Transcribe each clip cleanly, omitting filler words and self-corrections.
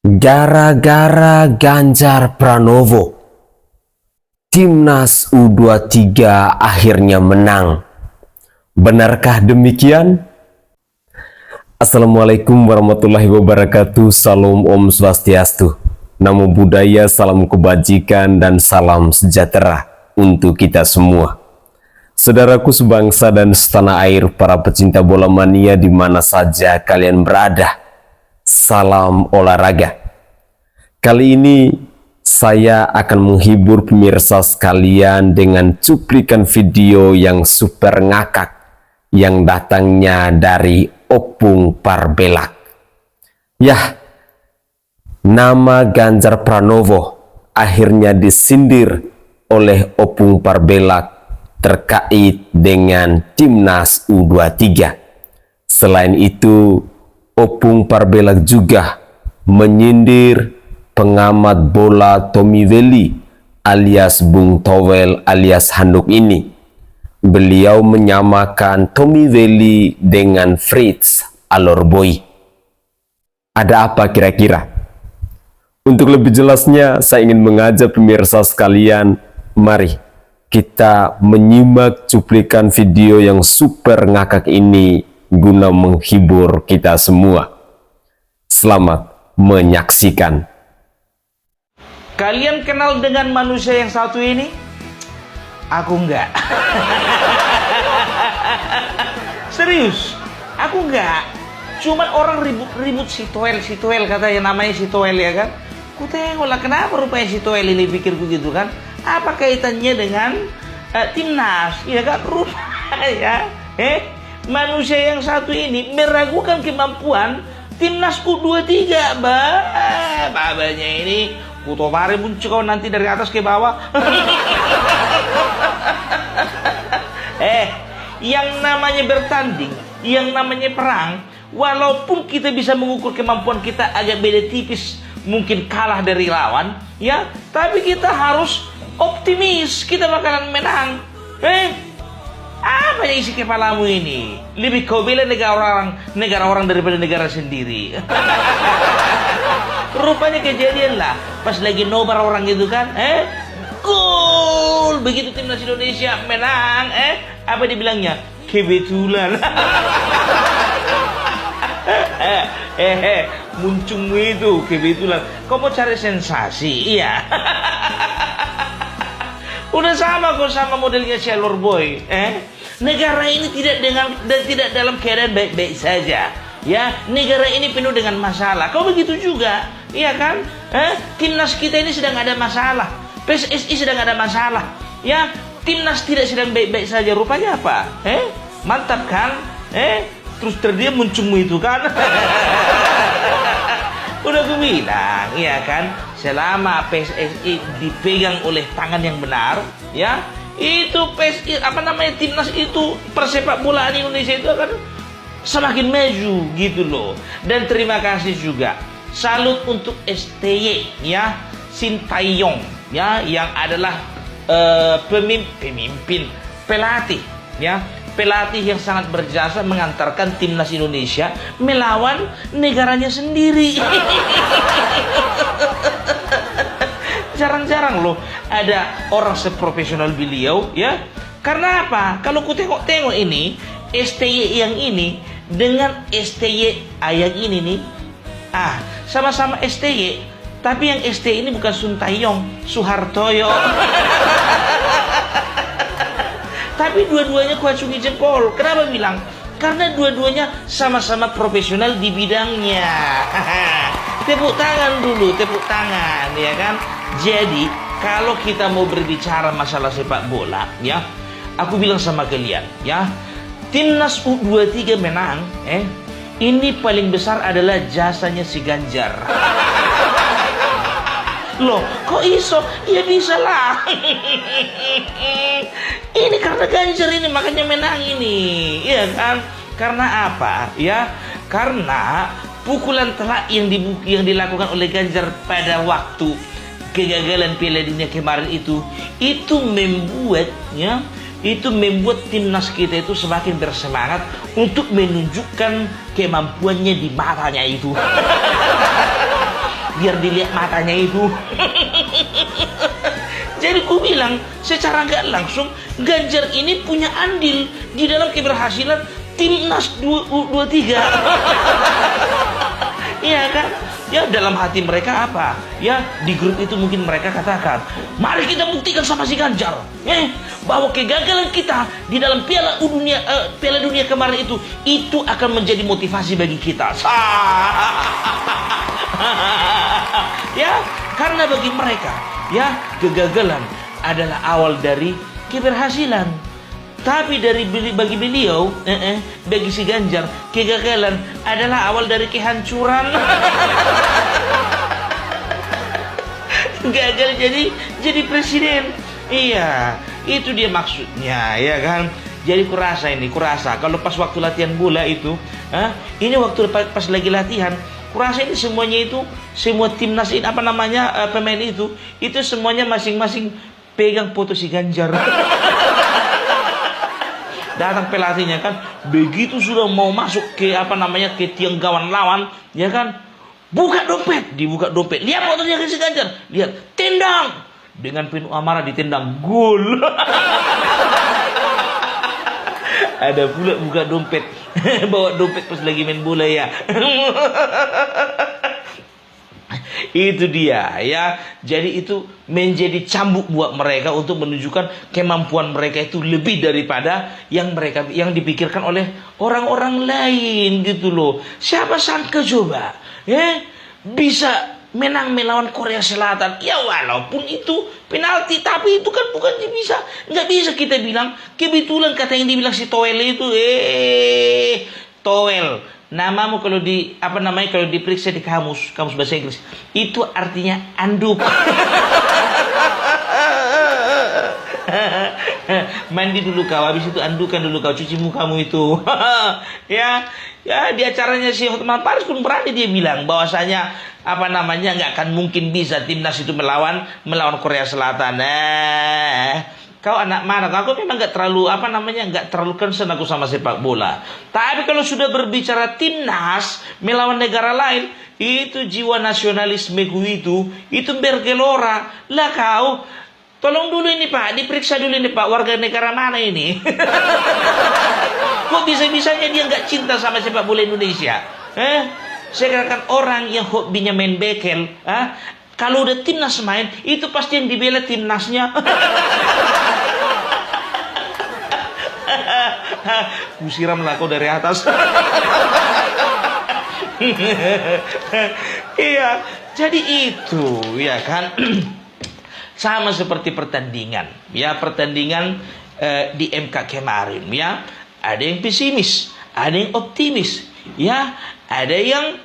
Gara-gara Ganjar Pranowo, Timnas U23 akhirnya menang. Benarkah demikian? Assalamualaikum warahmatullahi wabarakatuh. Salam Om Swastiastu. Namo Buddhaya, salam kebajikan dan salam sejahtera untuk kita semua. Saudaraku sebangsa dan setanah air, para pecinta bola mania di mana saja kalian berada. Salam olahraga. Kali ini saya akan menghibur pemirsa sekalian dengan cuplikan video yang super ngakak yang datangnya dari Opung Parbelak. Yah, nama Ganjar Pranowo akhirnya disindir oleh Opung Parbelak terkait dengan Timnas U23. Selain itu, Opung Parbelak juga menyindir pengamat bola Tommy Welly alias Bung Towel alias Handuk ini. Beliau menyamakan Tommy Welly dengan Fritz Alorboy. Ada apa kira-kira? Untuk lebih jelasnya, saya ingin mengajak pemirsa sekalian, mari kita menyimak cuplikan video yang super ngakak ini guna menghibur kita semua. Selamat menyaksikan. Kalian kenal dengan manusia yang satu ini? Aku enggak. Serius, aku enggak. Cuman orang ribut-ribut si Toel katanya, namanya si Toel ya kan. Ku tengoklah kenapa rupanya si Toel ini, pikirku gitu kan. Apa kaitannya dengan timnas? Ya kan, rupanya manusia yang satu ini meragukan kemampuan timnas U23, babanya ini kutomare muncul kau nanti dari atas ke bawah. Yang namanya bertanding, yang namanya perang, walaupun kita bisa mengukur kemampuan kita agak beda tipis, mungkin kalah dari lawan, ya, tapi kita harus optimis, kita bakalan menang. Apa yang isi kepalamu ini? Lebih kau bela negara orang daripada negara sendiri. Rupanya kejadian lah pas lagi nobar orang itu kan, gol, begitu timnas Indonesia menang, apa dibilangnya? Kebetulan. Muncungmu itu kebetulan. Kau mau cari sensasi, iya. Udah sama kok sama modelnya si Alorboy. Negara ini tidak dalam keadaan baik-baik saja. Ya, negara ini penuh dengan masalah. Kau begitu juga, iya kan? Timnas kita ini sedang ada masalah. PSSI sedang ada masalah. Ya, timnas tidak sedang baik-baik saja. Rupanya apa? Mantap kan? Terus terdiam muncungmu itu kan? Udah gue bilang, iya kan? Selama PSSI dipegang oleh tangan yang benar, ya, itu PSSI timnas itu, persepak bolaan Indonesia itu akan semakin maju gitu loh. Dan terima kasih juga, salut untuk STY ya, Sintayong ya, yang adalah pemimpin pelatih ya, pelatih yang sangat berjasa mengantarkan timnas Indonesia melawan negaranya sendiri. Jarang-jarang loh ada orang seprofesional beliau ya. Karena apa? Kalau ku tengok ini STY yang ini dengan STY yang ini nih, sama-sama STY, tapi yang STY ini bukan Suntayong, Suhartoyo. Tapi dua-duanya ku acungi jempol. Kenapa bilang? Karena dua-duanya sama-sama profesional di bidangnya. Tepuk tangan dulu, tepuk tangan, ya kan? Jadi, kalau kita mau berbicara masalah sepak bola, ya, aku bilang sama kalian, ya, Timnas U23 menang, ini paling besar adalah jasanya si Ganjar. Loh, kok iso? Ya bisa lah. Ini karena Ganjar ini, makanya menang ini, iya kan? Karena apa? Ya, karena pukulan telak yang dilakukan oleh Ganjar pada waktu kegagalan Piala Dunia kemarin itu membuat timnas kita itu semakin bersemangat untuk menunjukkan kemampuannya di matanya itu. biar dilihat matanya itu. Jadi ku bilang secara nggak langsung Ganjar ini punya andil di dalam keberhasilan timnas 23. Iya kan? Ya dalam hati mereka apa? Ya di grup itu mungkin mereka katakan, mari kita buktikan sama si Ganjar, bahwa kegagalan kita di dalam Piala Dunia kemarin itu akan menjadi motivasi bagi kita. Ya, karena bagi mereka, ya kegagalan adalah awal dari keberhasilan. Tapi bagi beliau, bagi si Ganjar, kegagalan adalah awal dari kehancuran. Gagal jadi presiden. Iya, itu dia maksudnya, ya kan? Jadi kurasa kalau pas waktu latihan bola itu, ini waktu pas lagi latihan, kurasa ini semuanya itu, semua timnas ini pemain itu semuanya masing-masing pegang foto si Ganjar. Datang pelatihnya kan, begitu sudah mau masuk ke ke tiang gawang lawan, ya kan, dibuka dompet, lihat fotonya ke si Ganjar, lihat, tendang, dengan penuh amarah ditendang, gol. Ada pula buka dompet, bawa dompet pas lagi main bola ya. Itu dia, ya. Jadi itu menjadi cambuk buat mereka untuk menunjukkan kemampuan mereka itu lebih daripada yang dipikirkan oleh orang-orang lain gitu loh. Siapa sangka coba, bisa menang melawan Korea Selatan. Ya walaupun itu penalti, tapi itu kan nggak bisa kita bilang kebetulan kata yang dibilang si Toel itu, Toel. Namamu kalau kalau diperiksa di kamus bahasa Inggris itu artinya anduk. Mandi dulu kau, habis itu andukan dulu kau, cuci mukamu itu. ya di acaranya si Hotman Paris pun berani dia bilang bahwasanya nggak akan mungkin bisa timnas itu melawan Korea Selatan. Kau anak mana? Aku memang nggak terlalu concern aku sama sepak bola. Tapi kalau sudah berbicara timnas melawan negara lain, itu jiwa nasionalismeku itu bergelora. Lah kau, tolong dulu ini Pak, diperiksa dulu ini Pak, warga negara mana ini? Kok bisa-bisanya dia nggak cinta sama sepak bola Indonesia? Saya katakan orang yang hobinya main bekel, kalau udah timnas main, itu pasti yang dibela timnasnya. Kusiramlah kau dari atas. Iya, jadi itu, ya kan. Sama seperti pertandingan di MK kemarin, ya. Ada yang pesimis, ada yang optimis, ya. Ada yang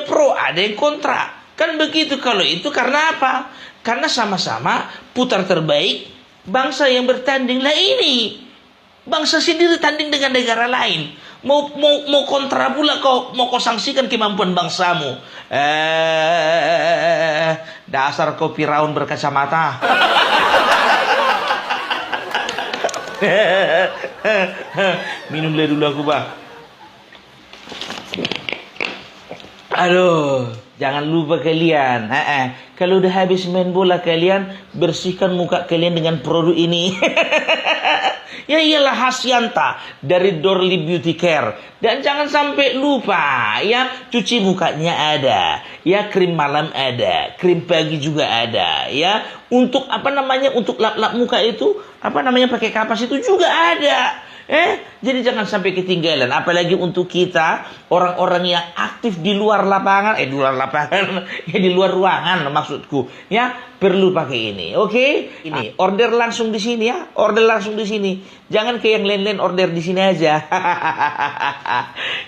pro, ada yang kontra. Kan begitu. Kalau itu karena apa? Karena sama-sama putar terbaik bangsa yang bertanding. Lah ini bangsa sendiri tanding dengan negara lain. Mau kontra pula mau kau sanksikan kemampuan bangsamu. Dasar kau Firaun berkacamata. Minum dulu aku, Bang. Aduh, jangan lupa kalian, kalau udah habis main bola kalian bersihkan muka kalian dengan produk ini. Ya iyalah Hasyanta dari Dorli Beauty Care. Dan jangan sampai lupa, ya cuci mukanya ada, ya krim malam ada, krim pagi juga ada, ya untuk untuk lap-lap muka itu pakai kapas itu juga ada. Jadi jangan sampai ketinggalan, apalagi untuk kita orang-orang yang aktif di luar lapangan, ya di luar ruangan maksudku, ya perlu pakai ini, oke? Ini order langsung di sini ya, jangan ke yang lain-lain, order di sini aja.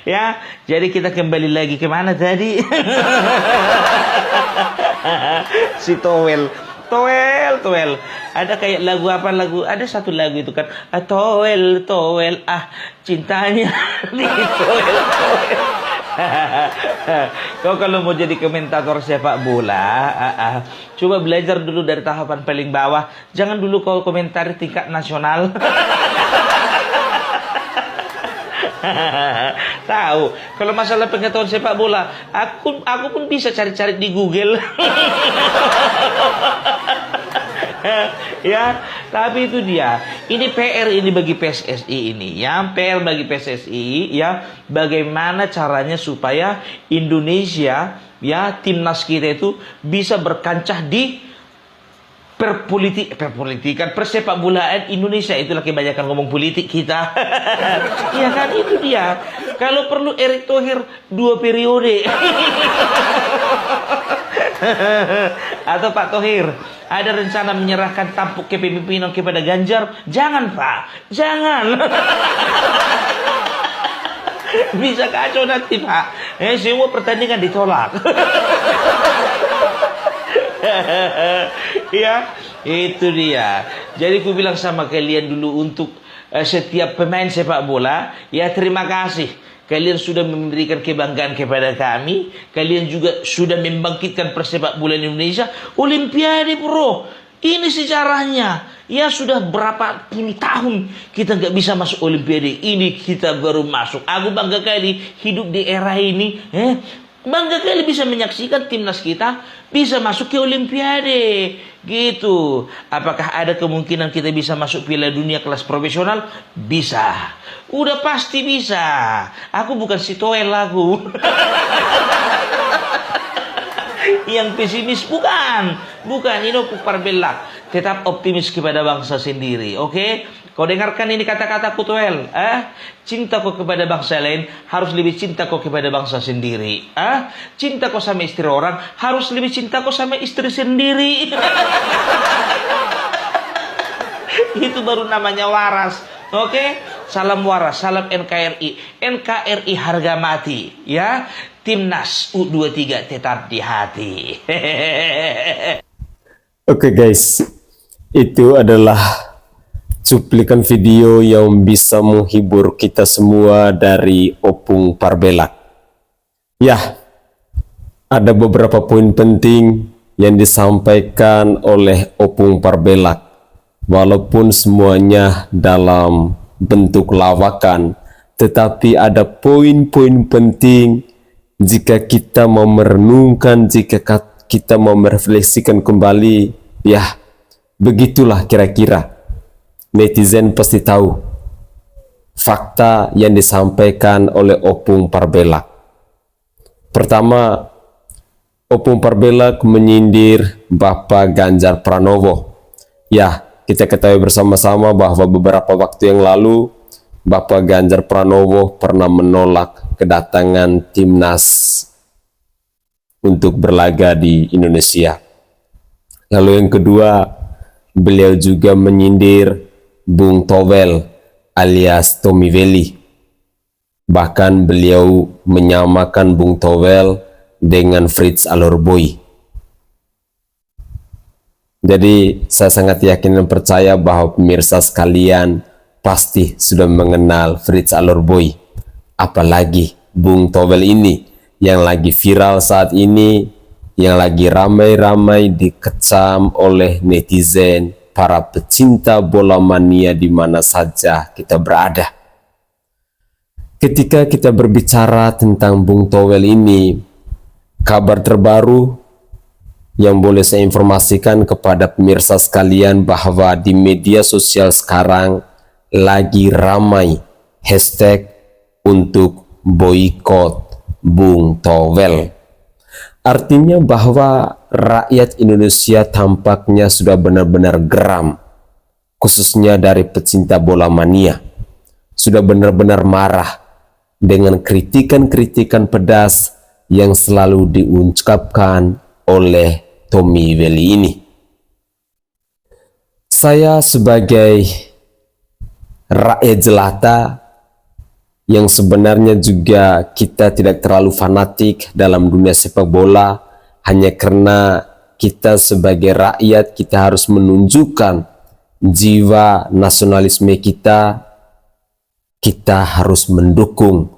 Ya, jadi kita kembali lagi kemana tadi? Si Toel. Ada kayak ada satu lagu itu kan, Toel, cintanya di Toel. Kau kalau mau jadi komentator sepak bola, coba belajar dulu dari tahapan paling bawah. Jangan dulu kau komentari tingkat nasional. Tahu, kalau masalah pengetahuan sepak bola, aku pun bisa cari-cari di Google. Ya, tapi itu dia. Ini PR ini bagi PSSI ini, ya. PR bagi PSSI, ya. Bagaimana caranya supaya Indonesia, ya, timnas kita itu bisa berkancah di perpolitikan persepak bolaan Indonesia. Itulah kebanyakan ngomong politik kita. Ya kan, itu dia. Kalau perlu Erick Thohir 2 periode. Atau Pak Thohir ada rencana menyerahkan tampuk kepemimpinan kepada Ganjar? Jangan, Pak, jangan. Bisa kacau nanti, Pak. Semua pertandingan ditolak. Ya, itu dia. Jadi aku bilang sama kalian dulu, untuk setiap pemain sepak bola, ya, terima kasih. Kalian sudah memberikan kebanggaan kepada kami. Kalian juga sudah membangkitkan persepak bola Indonesia. Olimpiade, bro. Ini sejarahnya. Ya, sudah berapa puluh tahun kita nggak bisa masuk Olimpiade. Ini kita baru masuk. Aku bangga kali hidup di era ini. Bangga kali bisa menyaksikan timnas kita bisa masuk ke Olimpiade. Gitu. Apakah ada kemungkinan kita bisa masuk Piala Dunia kelas profesional? Bisa. Udah pasti bisa. Aku bukan si Toel aku. Yang pesimis bukan. Ini aku Parbelak. Tetap optimis kepada bangsa sendiri. Oke? Kau dengarkan ini kata-kataku, Toel. Cinta kau kepada bangsa lain harus lebih cinta kau kepada bangsa sendiri. Cinta kau sama istri orang harus lebih cinta kau sama istri sendiri. Itu baru namanya waras. Oke? Salam waras, salam NKRI. NKRI harga mati, ya. Timnas U23 tetap di hati. Oke guys, itu adalah cuplikan video yang bisa menghibur kita semua dari Opung Parbelak. Ya, ada beberapa poin penting yang disampaikan oleh Opung Parbelak. Walaupun semuanya dalam bentuk lawakan, tetapi ada poin-poin penting jika kita mau merenungkan, jika kita mau merefleksikan kembali. Ya, begitulah kira-kira. Netizen pasti tahu fakta yang disampaikan oleh Opung Parbelak. Pertama, Opung Parbelak menyindir Bapak Ganjar Pranowo. Ya, kita ketahui bersama-sama bahwa beberapa waktu yang lalu Bapak Ganjar Pranowo pernah menolak kedatangan timnas untuk berlaga di Indonesia. Lalu yang kedua, beliau juga menyindir Bung Towel alias Tommy Welly. Bahkan beliau menyamakan Bung Towel dengan Fritz Alorboy. Jadi saya sangat yakin dan percaya bahwa pemirsa sekalian pasti sudah mengenal Fritz Alorboy. Apalagi Bung Towel ini yang lagi viral saat ini, yang lagi ramai-ramai dikecam oleh netizen, para pecinta bola mania di mana saja kita berada. Ketika kita berbicara tentang Bung Towel ini, kabar terbaru yang boleh saya informasikan kepada pemirsa sekalian bahwa di media sosial sekarang lagi ramai hashtag untuk boykot Bung Towel. Artinya bahwa rakyat Indonesia tampaknya sudah benar-benar geram, khususnya dari pecinta bola mania. Sudah benar-benar marah dengan kritikan-kritikan pedas yang selalu diucapkan oleh Tommy Welly ini. Saya sebagai rakyat jelata yang sebenarnya juga kita tidak terlalu fanatik dalam dunia sepak bola, hanya karena kita sebagai rakyat kita harus menunjukkan jiwa nasionalisme kita harus mendukung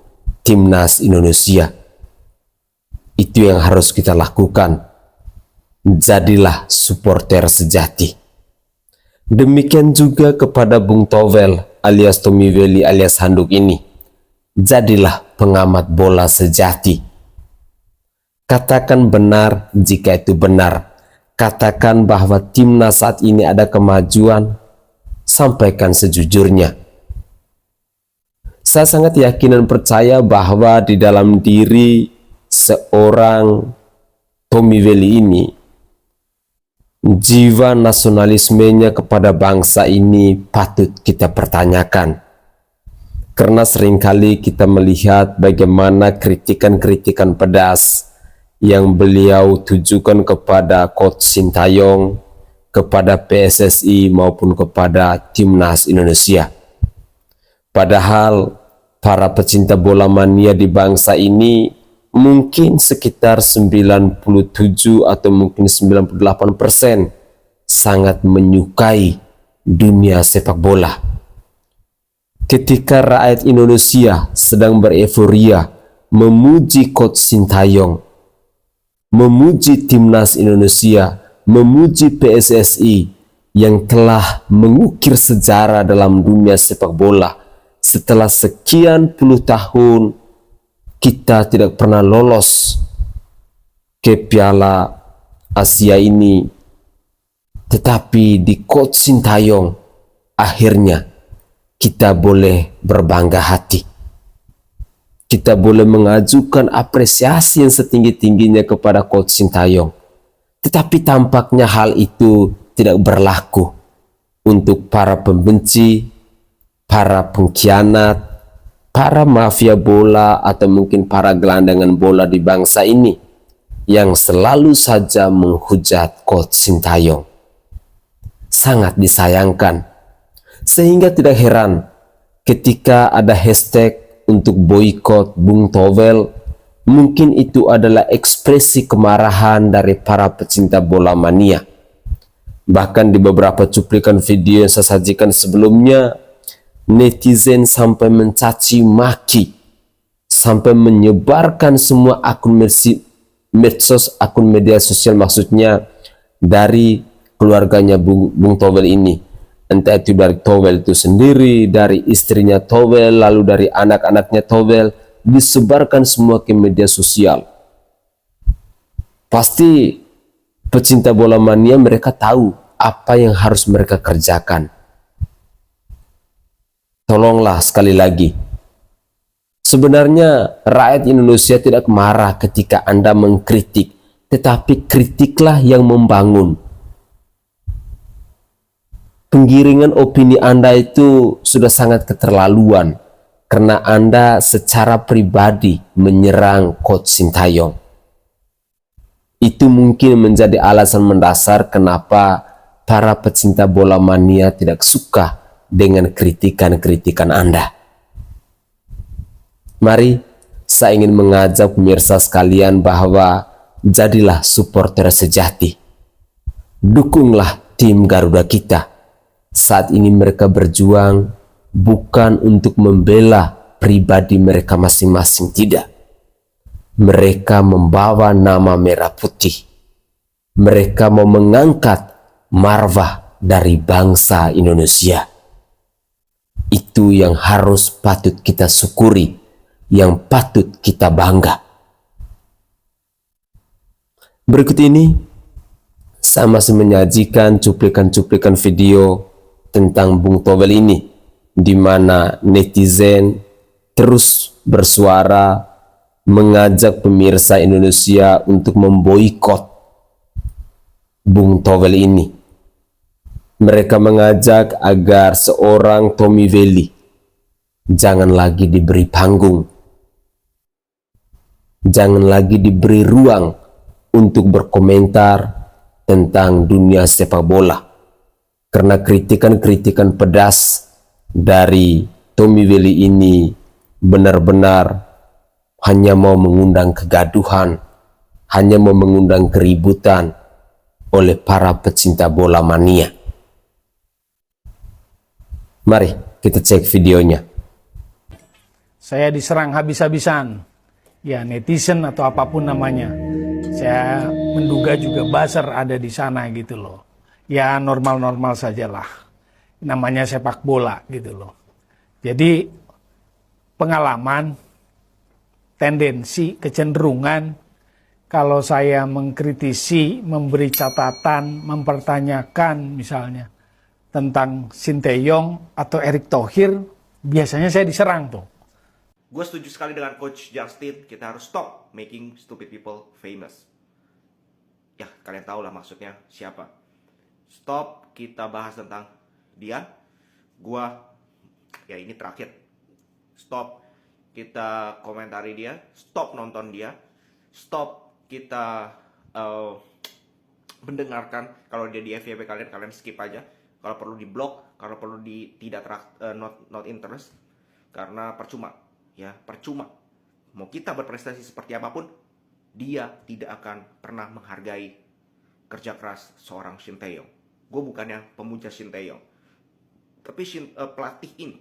timnas Indonesia. Itu yang harus kita lakukan. Jadilah supporter sejati. Demikian juga kepada Bung Towel alias Tommy Welly alias Handuk ini. Jadilah pengamat bola sejati. Katakan benar jika itu benar. Katakan bahwa timnas saat ini ada kemajuan. Sampaikan sejujurnya. Saya sangat yakin dan percaya bahwa di dalam diri seorang Tommy Welly ini, jiwa nasionalismenya kepada bangsa ini patut kita pertanyakan. Karena seringkali kita melihat bagaimana kritikan-kritikan pedas yang beliau tujukan kepada Coach Sintayong, kepada PSSI maupun kepada Timnas Indonesia. Padahal para pecinta bola mania di bangsa ini mungkin sekitar 97 atau mungkin 98% sangat menyukai dunia sepak bola. Ketika rakyat Indonesia sedang bereforia memuji Coach Sintayong, memuji Timnas Indonesia, memuji PSSI yang telah mengukir sejarah dalam dunia sepak bola. Setelah sekian puluh tahun kita tidak pernah lolos ke Piala Asia ini, tetapi di Coach Sintayong akhirnya kita boleh berbangga hati. Kita boleh mengajukan apresiasi yang setinggi-tingginya kepada Coach Sintayong. Tetapi tampaknya hal itu tidak berlaku untuk para pembenci, para pengkhianat, para mafia bola atau mungkin para gelandangan bola di bangsa ini yang selalu saja menghujat Coach Sintayong. Sangat disayangkan. Sehingga tidak heran ketika ada hashtag untuk boykot Bung Towel, mungkin itu adalah ekspresi kemarahan dari para pecinta bola mania. Bahkan di beberapa cuplikan video yang saya sajikan sebelumnya, netizen sampai mencaci maki, sampai menyebarkan semua akun medsos, akun media sosial maksudnya, dari keluarganya Bung Towel ini. Entah itu dari Towel itu sendiri, dari istrinya Towel, lalu dari anak-anaknya Towel, disebarkan semua ke media sosial. Pasti pecinta bola mania mereka tahu apa yang harus mereka kerjakan. Tolonglah sekali lagi. Sebenarnya rakyat Indonesia tidak marah ketika Anda mengkritik, tetapi kritiklah yang membangun. Penggiringan opini Anda itu sudah sangat keterlaluan karena Anda secara pribadi menyerang Coach Sintayong. Itu mungkin menjadi alasan mendasar kenapa para pecinta bola mania tidak suka dengan kritikan-kritikan Anda. Mari, saya ingin mengajak pemirsa sekalian bahwa jadilah supporter sejati. Dukunglah tim Garuda kita. Saat ini mereka berjuang bukan untuk membela pribadi mereka masing-masing, tidak. Mereka membawa nama merah putih. Mereka mau mengangkat marwah dari bangsa Indonesia. Itu yang harus patut kita syukuri, yang patut kita bangga. Berikut ini saya masih menyajikan cuplikan-cuplikan video tentang Bung Towel ini, di mana netizen terus bersuara mengajak pemirsa Indonesia untuk memboikot Bung Towel ini. Mereka mengajak agar seorang Tommy Welly jangan lagi diberi panggung, jangan lagi diberi ruang untuk berkomentar tentang dunia sepak bola. Karena kritikan-kritikan pedas dari Tommy Welly ini benar-benar hanya mau mengundang kegaduhan, hanya mau mengundang keributan oleh para pecinta bola mania. Mari kita cek videonya. Saya diserang habis-habisan, ya netizen atau apapun namanya. Saya menduga juga buzzer ada di sana gitu loh. Ya normal-normal sajalah, namanya sepak bola gitu loh. Jadi pengalaman, tendensi, kecenderungan kalau saya mengkritisi, memberi catatan, mempertanyakan misalnya tentang Sinteyong atau Erick Thohir, biasanya saya diserang tuh. Gue setuju sekali dengan Coach Justin, kita harus stop making stupid people famous. Ya, kalian tahu lah maksudnya siapa. Stop kita bahas tentang dia. Ya ini terakhir. Stop kita komentari dia. Stop nonton dia. Stop kita mendengarkan. Kalau dia di FYP kalian skip aja. Kalau perlu di blok, kalau perlu di not interest. Karena percuma. Ya, percuma. Mau kita berprestasi seperti apapun, dia tidak akan pernah menghargai kerja keras seorang Sinteyong. Gue bukannya pemuja Sinteyong, tapi pelatih ini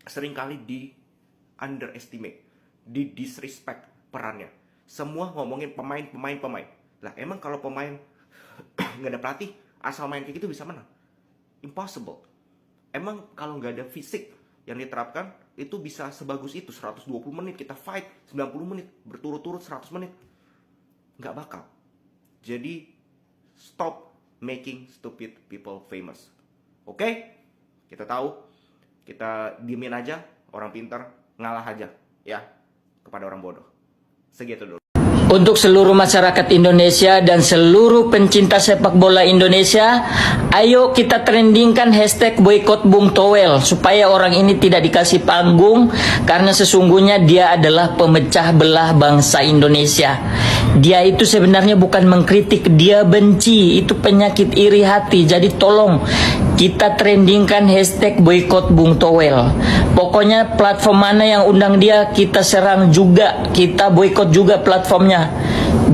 seringkali di underestimate, di disrespect perannya. Semua ngomongin pemain. Lah emang kalau pemain nggak ada pelatih, asal main kayak gitu bisa menang? Impossible. Emang kalau nggak ada fisik yang diterapkan, itu bisa sebagus itu, 120 menit kita fight, 90 menit, berturut-turut 100 menit. Nggak bakal. Jadi, stop making stupid people famous. Oke? Kita tahu, kita diemin aja, orang pintar, ngalah aja, ya, kepada orang bodoh. Segitu dulu. Untuk seluruh masyarakat Indonesia dan seluruh pencinta sepak bola Indonesia, ayo kita trendingkan hashtag boykot Bung Towel supaya orang ini tidak dikasih panggung, karena sesungguhnya dia adalah pemecah belah bangsa Indonesia. Dia itu sebenarnya bukan mengkritik, dia benci, itu penyakit iri hati. Jadi tolong kita trendingkan hashtag boykot Bung Towel. Pokoknya platform mana yang undang dia, kita serang juga, kita boykot juga platformnya,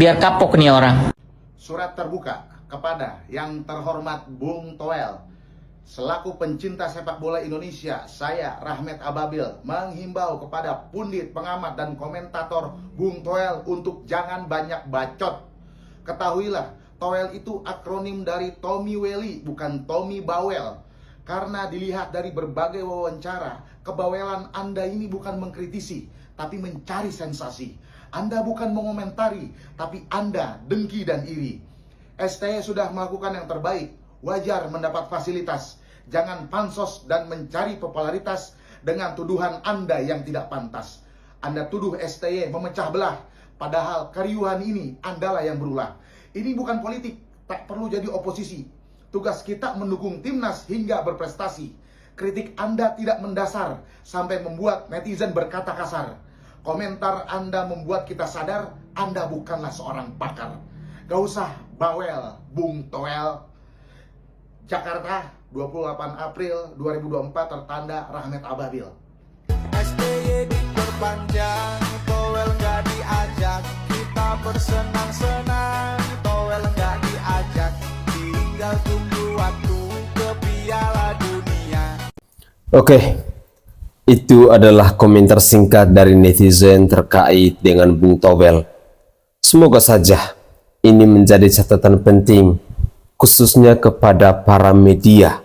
biar kapok nih orang. Surat terbuka kepada yang terhormat Bung Towel. Selaku pencinta sepak bola Indonesia, saya Rahmat Ababil menghimbau kepada pundit, pengamat, dan komentator Bung Towel untuk jangan banyak bacot. Ketahuilah, Towel itu akronim dari Tommy Welly, bukan Tommy Bawel. Karena dilihat dari berbagai wawancara, kebawelan Anda ini bukan mengkritisi, tapi mencari sensasi. Anda bukan mengomentari, tapi Anda dengki dan iri. STY sudah melakukan yang terbaik, wajar mendapat fasilitas. Jangan pansos dan mencari popularitas dengan tuduhan Anda yang tidak pantas. Anda tuduh STY memecah belah, padahal keriuhan ini Andalah yang berulah. Ini bukan politik, tak perlu jadi oposisi. Tugas kita mendukung timnas hingga berprestasi. Kritik Anda tidak mendasar sampai membuat netizen berkata kasar. Komentar Anda membuat kita sadar Anda bukanlah seorang pakar. Gak usah bawel, Bung Towel. Jakarta, 28 April 2024, tertanda Rahmat Ababil. STY diperpanjang, Towel nggak diajak. Kita bersenang-senang, Towel nggak diajak. Tinggal tunggu waktu ke Piala Dunia. Oke, itu adalah komentar singkat dari netizen terkait dengan Bung Towel. Semoga saja ini menjadi catatan penting, khususnya kepada para media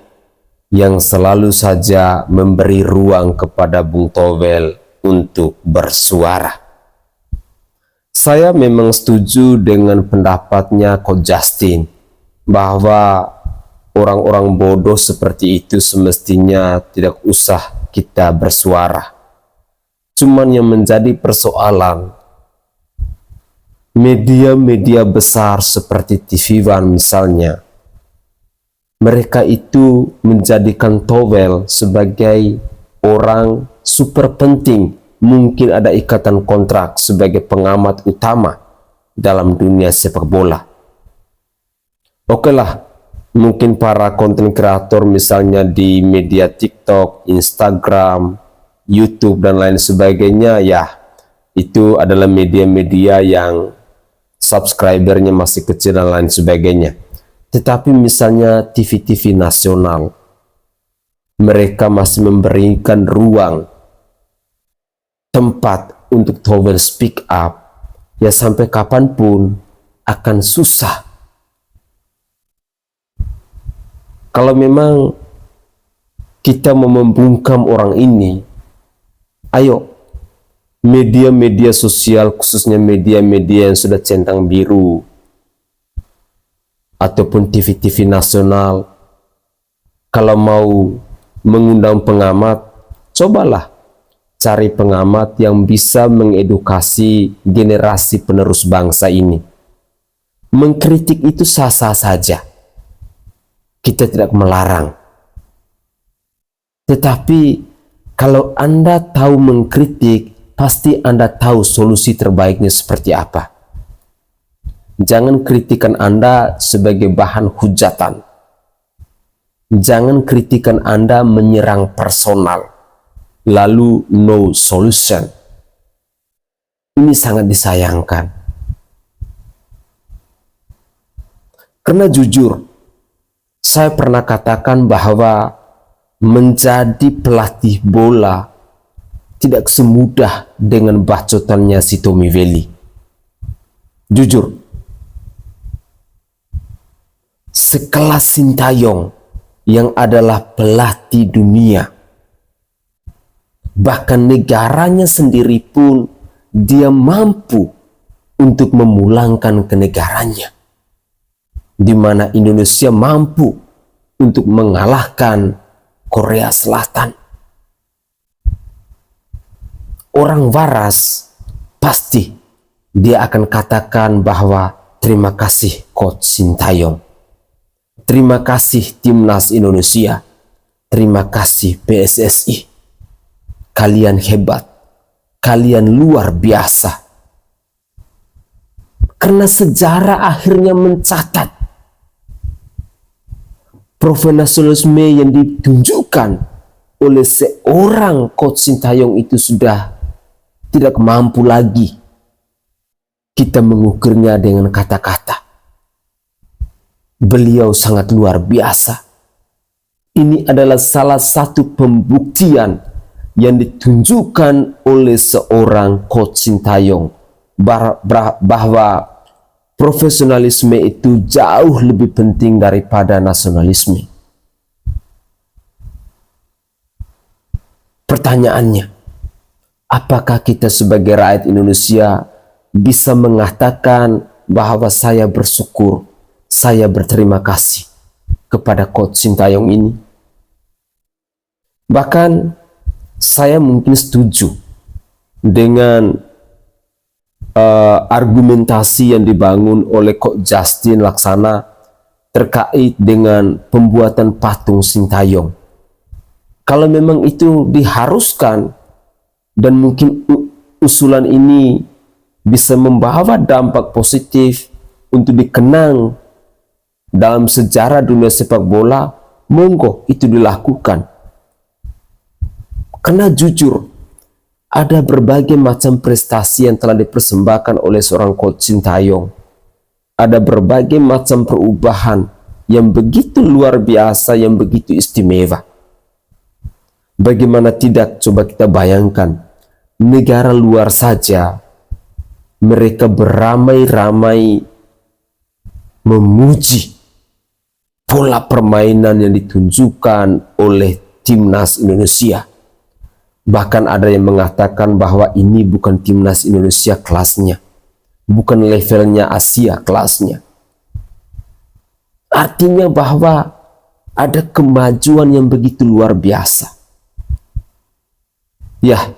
yang selalu saja memberi ruang kepada Bung Towel untuk bersuara. Saya memang setuju dengan pendapatnya Coach Justin bahwa orang-orang bodoh seperti itu semestinya tidak usah kita bersuara. Cuman yang menjadi persoalan, media-media besar seperti TV One misalnya, mereka itu menjadikan Towel sebagai orang super penting, mungkin ada ikatan kontrak sebagai pengamat utama dalam dunia sepak bola. Oke lah, mungkin para konten kreator misalnya di media TikTok, Instagram, YouTube dan lain sebagainya, ya itu adalah media-media yang subscribernya masih kecil dan lain sebagainya. Tetapi misalnya TV-TV nasional, mereka masih memberikan ruang, tempat untuk Towel speak up, ya sampai kapanpun akan susah. Kalau memang kita mau membungkam orang ini, Ayo, media-media sosial, khususnya media-media yang sudah centang biru, ataupun TV-TV nasional, kalau mau mengundang pengamat, cobalah cari pengamat yang bisa mengedukasi generasi penerus bangsa ini. Mengkritik itu sah-sah saja, kita tidak melarang. Tetapi kalau Anda tahu mengkritik, pasti Anda tahu solusi terbaiknya seperti apa. Jangan kritikan Anda sebagai bahan hujatan. Jangan kritikan Anda menyerang personal, lalu no solution. Ini sangat disayangkan. Karena jujur, saya pernah katakan bahwa menjadi pelatih bola tidak semudah dengan bacotannya si Tommy Welly. Jujur, sekelas Sintayong yang adalah pelatih dunia, bahkan negaranya sendiri pun dia mampu untuk memulangkan ke negaranya, di mana Indonesia mampu untuk mengalahkan Korea Selatan. Orang waras pasti dia akan katakan bahwa terima kasih Coach Sintayong, terima kasih Timnas Indonesia, terima kasih PSSI, kalian hebat, kalian luar biasa. Karena sejarah akhirnya mencatat profesionalisme yang ditunjukkan oleh seorang Coach Sintayong itu sudah tidak mampu lagi kita mengukurnya dengan kata-kata. Beliau sangat luar biasa. Ini adalah salah satu pembuktian yang ditunjukkan oleh seorang Coach Sintayong bahwa profesionalisme itu jauh lebih penting daripada nasionalisme. Pertanyaannya, apakah kita sebagai rakyat Indonesia bisa mengatakan bahwa saya bersyukur, saya berterima kasih kepada Coach Sintayong ini? Bahkan saya mungkin setuju dengan argumentasi yang dibangun oleh Coach Justin Laksana terkait dengan pembuatan patung Sintayong. Kalau memang itu diharuskan dan mungkin usulan ini bisa membawa dampak positif untuk dikenang dalam sejarah dunia sepak bola, monggo itu dilakukan. Karena jujur, ada berbagai macam prestasi yang telah dipersembahkan oleh seorang Coach Sintayong. Ada berbagai macam perubahan yang begitu luar biasa, yang begitu istimewa. Bagaimana tidak, coba kita bayangkan, negara luar saja mereka beramai-ramai memuji pola permainan yang ditunjukkan oleh Timnas Indonesia. Bahkan ada yang mengatakan bahwa ini bukan Timnas Indonesia kelasnya, bukan levelnya Asia kelasnya. Artinya bahwa ada kemajuan yang begitu luar biasa. Ya,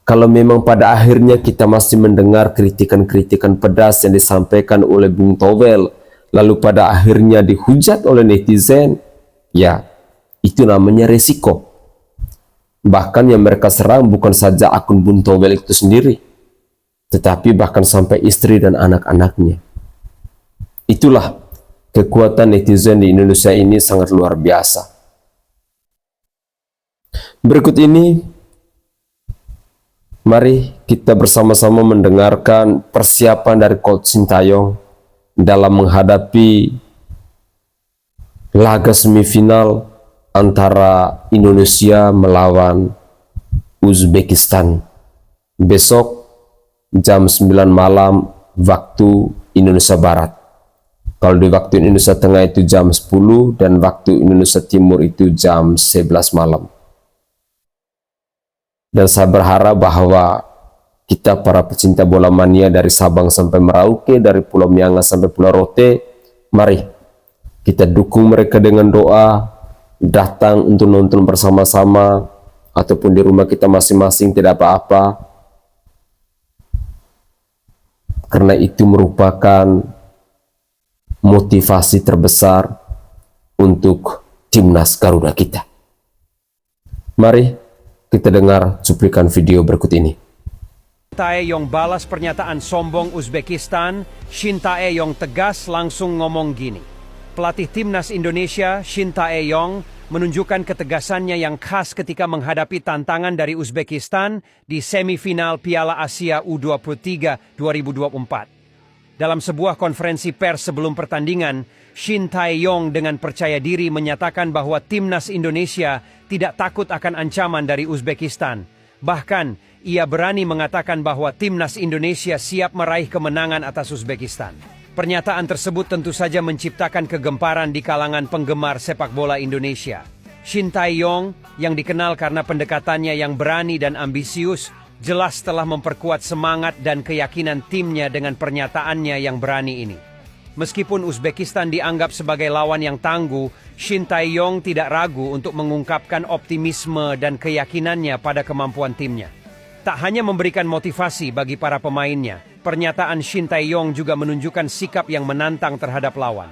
kalau memang pada akhirnya kita masih mendengar kritikan-kritikan pedas yang disampaikan oleh Bung Towel, lalu pada akhirnya dihujat oleh netizen, ya itu namanya resiko. Bahkan yang mereka serang bukan saja akun Bung Towel itu sendiri, tetapi bahkan sampai istri dan anak-anaknya. Itulah kekuatan netizen di Indonesia ini, sangat luar biasa. Berikut ini, mari kita bersama-sama mendengarkan persiapan dari Coach Sintayong dalam menghadapi laga semifinal antara Indonesia melawan Uzbekistan besok jam 9 malam waktu Indonesia Barat. Kalau di waktu Indonesia Tengah itu jam 10 dan waktu Indonesia Timur itu jam 11 malam. Dan saya berharap bahwa kita para pecinta bola mania dari Sabang sampai Merauke, dari Pulau Miangas sampai Pulau Rote, mari kita dukung mereka dengan doa, datang untuk nonton bersama-sama, ataupun di rumah kita masing-masing tidak apa-apa. Karena itu merupakan motivasi terbesar untuk timnas Garuda kita. Mari kita dengar cuplikan video berikut ini. Taeyong balas pernyataan sombong Uzbekistan. Shin Taeyong tegas langsung ngomong gini. Pelatih timnas Indonesia Shin Taeyong menunjukkan ketegasannya yang khas ketika menghadapi tantangan dari Uzbekistan di semifinal Piala Asia U23 2024. Dalam sebuah konferensi pers sebelum pertandingan, Shin Taeyong dengan percaya diri menyatakan bahwa timnas Indonesia tidak takut akan ancaman dari Uzbekistan. Bahkan, ia berani mengatakan bahwa timnas Indonesia siap meraih kemenangan atas Uzbekistan. Pernyataan tersebut tentu saja menciptakan kegemparan di kalangan penggemar sepak bola Indonesia. Shin Taeyong, yang dikenal karena pendekatannya yang berani dan ambisius, jelas telah memperkuat semangat dan keyakinan timnya dengan pernyataannya yang berani ini. Meskipun Uzbekistan dianggap sebagai lawan yang tangguh, Shin Taeyong tidak ragu untuk mengungkapkan optimisme dan keyakinannya pada kemampuan timnya. Tak hanya memberikan motivasi bagi para pemainnya, pernyataan Shin Taeyong juga menunjukkan sikap yang menantang terhadap lawan.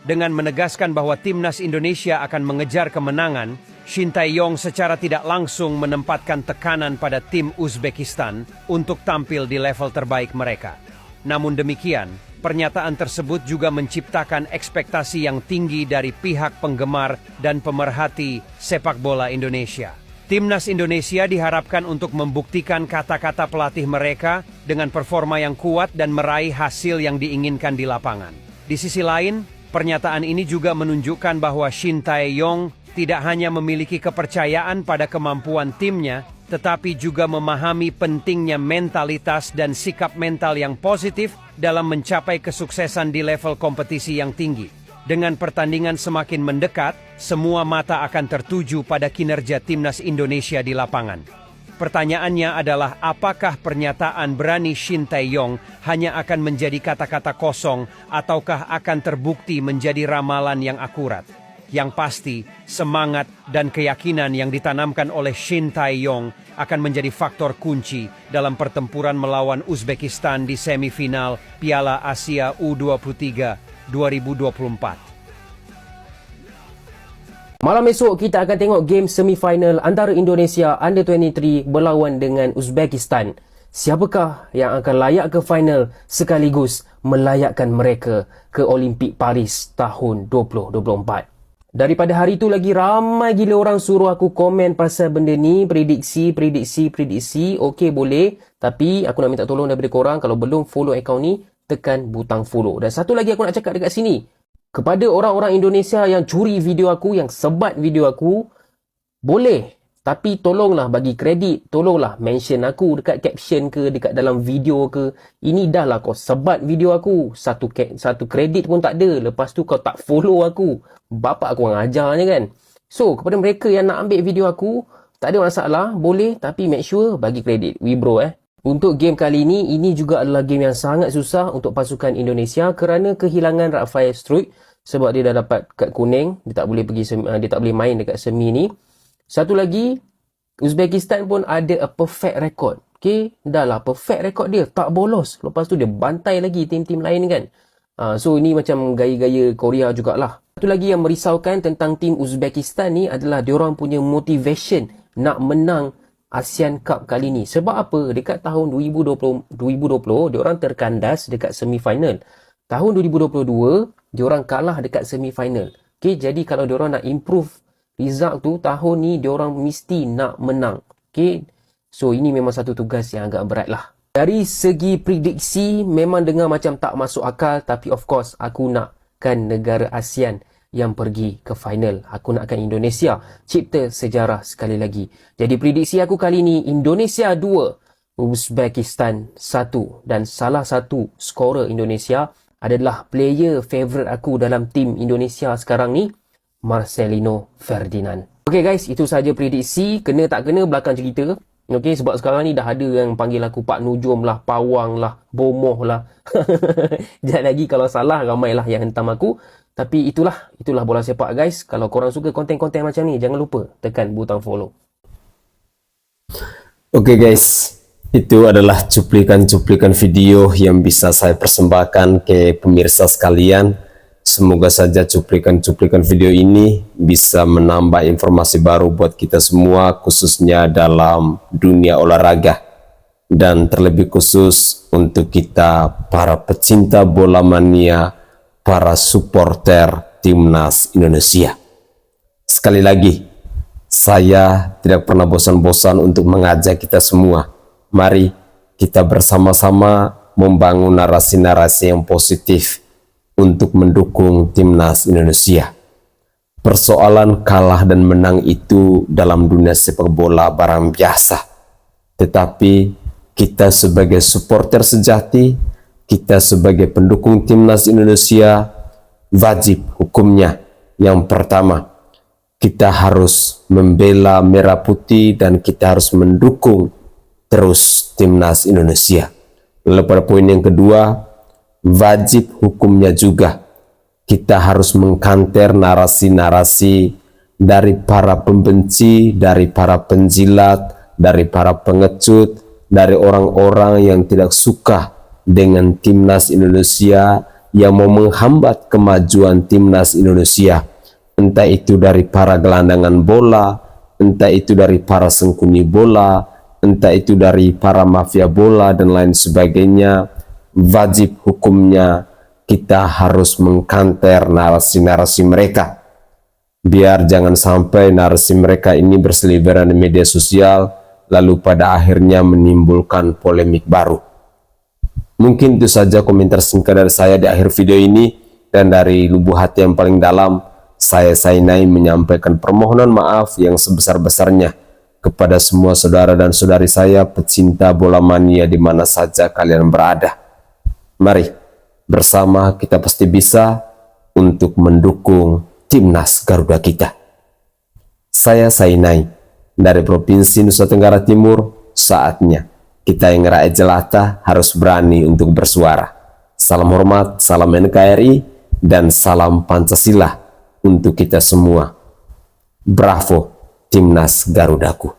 Dengan menegaskan bahwa timnas Indonesia akan mengejar kemenangan, Shin Taeyong secara tidak langsung menempatkan tekanan pada tim Uzbekistan untuk tampil di level terbaik mereka. Namun demikian, pernyataan tersebut juga menciptakan ekspektasi yang tinggi dari pihak penggemar dan pemerhati sepak bola Indonesia. Timnas Indonesia diharapkan untuk membuktikan kata-kata pelatih mereka dengan performa yang kuat dan meraih hasil yang diinginkan di lapangan. Di sisi lain, pernyataan ini juga menunjukkan bahwa Shin Taeyong tidak hanya memiliki kepercayaan pada kemampuan timnya, tetapi juga memahami pentingnya mentalitas dan sikap mental yang positif dalam mencapai kesuksesan di level kompetisi yang tinggi. Dengan pertandingan semakin mendekat, semua mata akan tertuju pada kinerja timnas Indonesia di lapangan. Pertanyaannya adalah apakah pernyataan berani Shin Taeyong hanya akan menjadi kata-kata kosong ataukah akan terbukti menjadi ramalan yang akurat? Yang pasti, semangat dan keyakinan yang ditanamkan oleh Shin Taeyong akan menjadi faktor kunci dalam pertempuran melawan Uzbekistan di semifinal Piala Asia U23 2024. Malam esok kita akan tengok game semifinal antara Indonesia Under-23 berlawan dengan Uzbekistan. Siapakah yang akan layak ke final sekaligus melayakkan mereka ke Olimpik Paris tahun 2024? Daripada hari tu lagi ramai gila orang suruh aku komen pasal benda ni, prediksi. Okey boleh, tapi aku nak minta tolong daripada korang, kalau belum follow akaun ni, tekan butang follow. Dan satu lagi aku nak cakap dekat sini, kepada orang-orang Indonesia yang curi video aku, yang sebat video aku, boleh, tapi tolonglah bagi kredit, tolonglah mention aku dekat caption ke, dekat dalam video ke. Ini dah lah kau sebat video aku, satu kredit pun tak ada, lepas tu kau tak follow aku. Bapak aku orang ajar je kan. So kepada mereka yang nak ambil video aku, tak ada masalah, boleh, tapi make sure bagi kredit. Bro. Untuk game kali ini juga adalah game yang sangat susah untuk pasukan Indonesia kerana kehilangan Rafael Struijk sebab dia dah dapat kad kuning, dia tak boleh main dekat semi ni. Satu lagi, Uzbekistan pun ada a perfect record. Okey, dah lah perfect record dia, tak bolos. Lepas tu dia bantai lagi tim-tim lain kan. So ini macam gaya-gaya Korea jugalah. Satu lagi yang merisaukan tentang tim Uzbekistan ni adalah diorang punya motivation nak menang ASEAN Cup kali ni. Sebab apa? Dekat tahun 2020 diorang terkandas dekat semifinal. Tahun 2022 diorang kalah dekat semifinal. Okey, jadi kalau diorang nak improve result tu, tahun ni diorang mesti nak menang. Okey. So ini memang satu tugas yang agak berat lah. Dari segi prediksi memang dengar macam tak masuk akal, tapi of course aku nakkan negara ASEAN yang pergi ke final. Aku nakkan Indonesia cipta sejarah sekali lagi. Jadi prediksi aku kali ni, Indonesia 2, Uzbekistan 1. Dan salah satu skorer Indonesia adalah player favourite aku dalam tim Indonesia sekarang ni, Marcelino Ferdinand. Okay guys, itu sahaja prediksi. Kena tak kena belakang cerita. Okey, sebab sekarang ni dah ada yang panggil aku Pak Nujum lah, Pawang lah, Bomoh lah. Jangan lagi kalau salah, ramailah yang hentam aku. Tapi itulah bola sepak guys. Kalau korang suka konten-konten macam ni, jangan lupa tekan butang follow. Oke guys, itu adalah cuplikan-cuplikan video yang bisa saya persembahkan ke pemirsa sekalian. Semoga saja cuplikan-cuplikan video ini bisa menambah informasi baru buat kita semua, khususnya dalam dunia olahraga. Dan terlebih khusus untuk kita para pecinta bola mania, para supporter timnas Indonesia. Sekali lagi, saya tidak pernah bosan-bosan untuk mengajak kita semua. Mari kita bersama-sama membangun narasi-narasi yang positif untuk mendukung timnas Indonesia. Persoalan kalah dan menang itu dalam dunia sepak bola barang biasa. Tetapi kita sebagai supporter sejati, kita sebagai pendukung timnas Indonesia, wajib hukumnya yang pertama, kita harus membela merah putih dan kita harus mendukung terus timnas Indonesia. Lalu pada poin yang kedua, wajib hukumnya juga kita harus mengkanter narasi-narasi dari para pembenci, dari para penjilat, dari para pengecut, dari orang-orang yang tidak suka dengan timnas Indonesia, yang mau menghambat kemajuan timnas Indonesia. Entah itu dari para gelandangan bola, entah itu dari para sengkuni bola, entah itu dari para mafia bola dan lain sebagainya. Wajib hukumnya kita harus mengkanter narasi-narasi mereka, biar jangan sampai narasi mereka ini berseliweran di media sosial lalu pada akhirnya menimbulkan polemik baru. Mungkin itu saja komentar singkat dari saya di akhir video ini, dan dari lubuk hati yang paling dalam saya Sainai menyampaikan permohonan maaf yang sebesar-besarnya kepada semua saudara dan saudari saya pecinta bola mania di mana saja kalian berada. Mari bersama kita pasti bisa untuk mendukung timnas Garuda kita. Saya Sainai dari Provinsi Nusa Tenggara Timur. Saatnya kita yang rakyat jelata harus berani untuk bersuara. Salam hormat, salam NKRI, dan salam Pancasila untuk kita semua. Bravo timnas Garudaku.